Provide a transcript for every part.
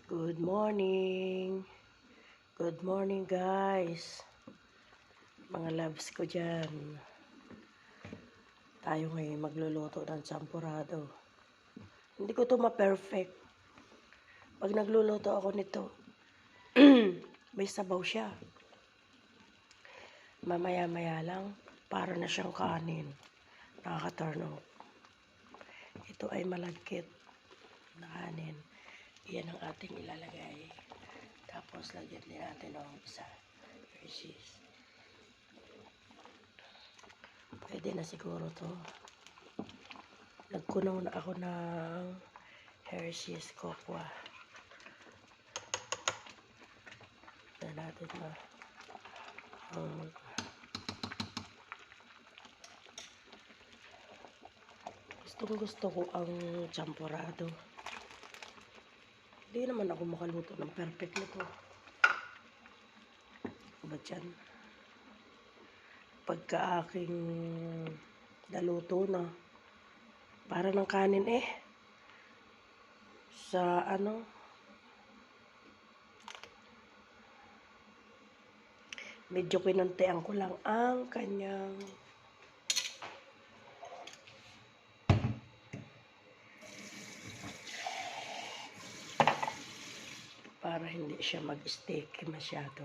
Good morning. Good morning guys. Mga loves ko dyan. Tayo ngayon magluluto ng champurrado. Hindi ko to ma-perfect. Pag nagluluto ako nito, may sabaw siya. Mamaya-maya lang, para na siyang kanin. Nakaka-turn off. Ito ay malagkit na kanin. Yan ang ating ilalagay. Tapos lagyan din natin ng isa. Hershey's. Pwede na siguro to. Nagkunaw na ako ng Hershey's Cocoa. Na natin na gusto ko ang champurrado. Hindi naman ako makaluto ng perfect nito. Ba dyan? Pagka aking naluto na, para ng kanin sa medyo pinuntian ko lang ang kanyang para hindi siya mag-sticky masyado.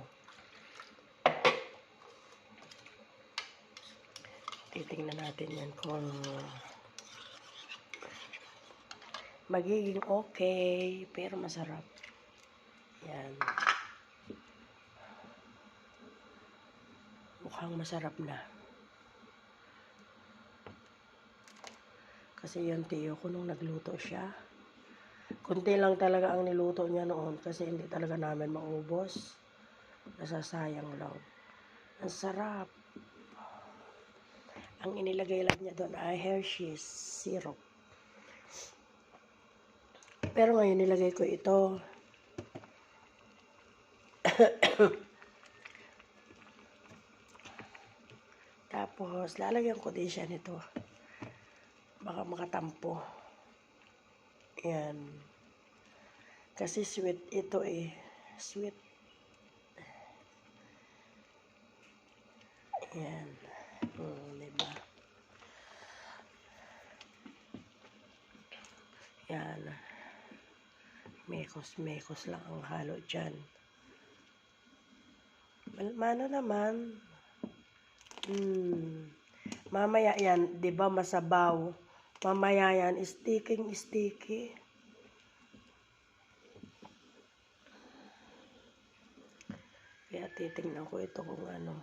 Titingnan natin yan kung magiging okay, pero masarap. Yan. Mukhang masarap na. Kasi yung tiyo ko nung nagluto siya, kunti lang talaga ang niluto niya noon kasi hindi talaga namin maubos. Nasasayang lang. Ang sarap. Ang inilagay lang niya doon ay Hershey's syrup. Pero ngayon nilagay ko ito. Tapos lalagyan ko din siya nito. Baka makatampo. Yan. Kasi sweet ito Sweet. Yan. Diba? Yan. Mekos lang ang halo dyan. Mano naman. Mamaya yan, diba masabaw. Mamaya yan, sticky. Kaya titingnan ko ito kung ano.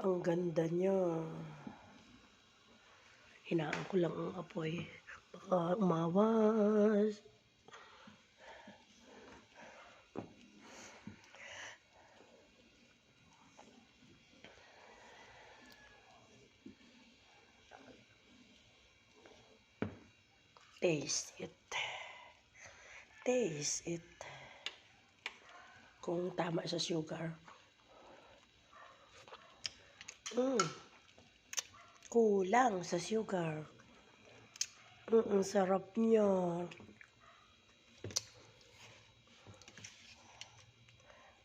Ang ganda niya. Hinaan ko lang ang apoy. Baka umawas. Taste it. Kung tama sa sugar. Kulang sa sugar. Ang sarap niya.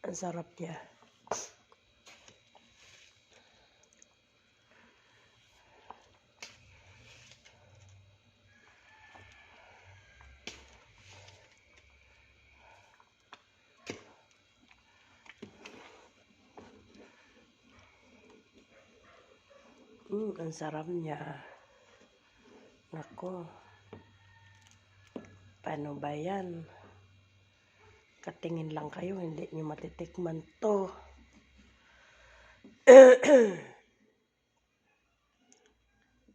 Ang sarap niya. Ang sarap niya. Nako. Paano ba yan? Katingin lang kayo, hindi niyo matitikman to.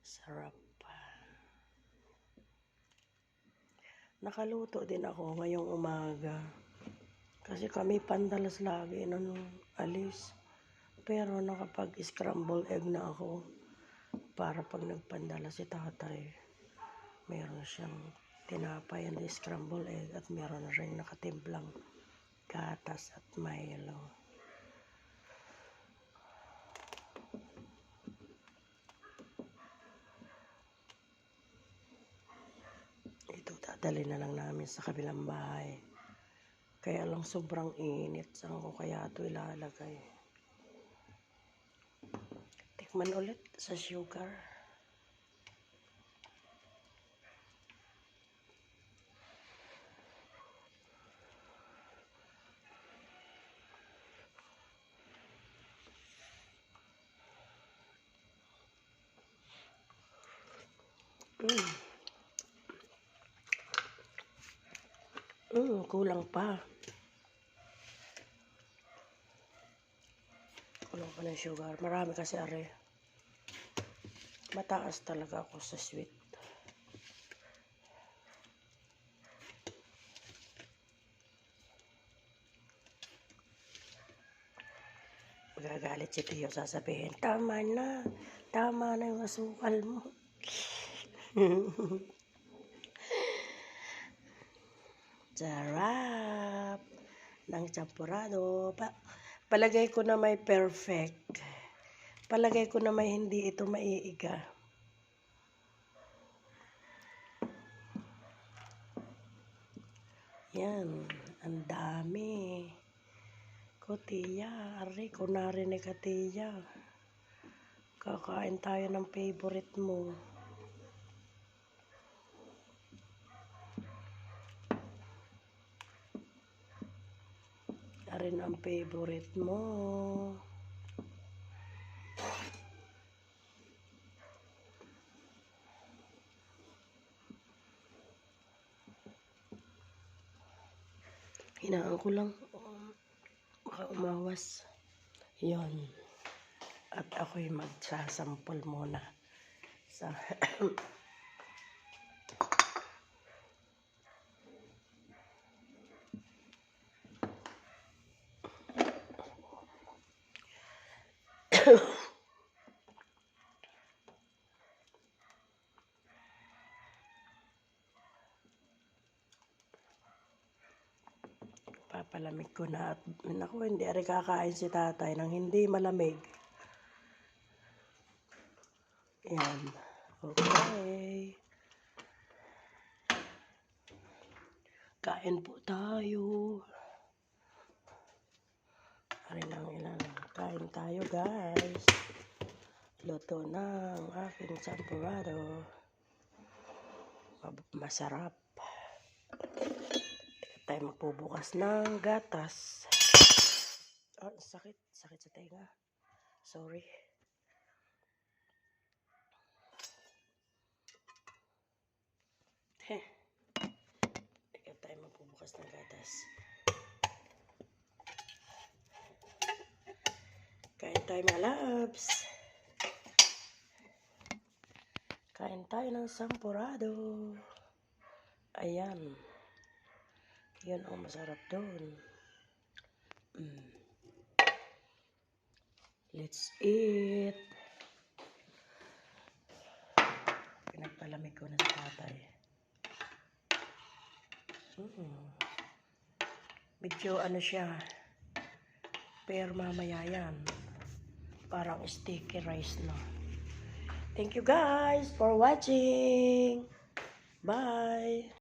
Sarap. Nakaluto din ako ngayong umaga. Kasi kami pandalas lagi nung alis. Pero nakapag-scramble egg na ako. Para pag nagpandala si tatay, meron siyang tinapay and scramble egg at meron na rin nakatimplang gatas at Milo. Dadali na lang namin sa kabilang bahay. Kaya lang sobrang init. Saan ko kaya ito ilalagay? Tikman ulit sa sugar. Kulang pa. Kulang pa ng sugar. Marami kasi are. Mataas talaga ako sa sweet. Magagalit si Tio, sasabihin, tama na yung asukal mo. Sarap ng champurado. Palagay ko na may perfect. Palagay ko na may hindi ito maiiga. Yan, ang dami. Tiya, aray ko narinig ka, Tiya. Kakain tayo ng favorite mo. Arin ang favorite mo. Hinaan ko lang. Baka umawas. Yun. At ako'y magsasampol muna sa papalamig ko na. At naku, hindi rin kakain si tatay ng hindi malamig. Yan. Okay. Kain po tayo. Arin ang ilang. Kain tayo, guys. Luto ng aking champurado. Masarap. Tayo magbubukas ng gatas. Oh, sakit sa tenga. Sorry. Tayo magbubukas ng gatas. Kain tayo, mga loves. Kain tayo ng champurado. Ayan. Yan ang masarap doon. Let's eat. Pinagpalamig ko na sa tatay. Medyo ano siya. Pero mamaya yan. Parang sticky rice na. Thank you guys for watching. Bye.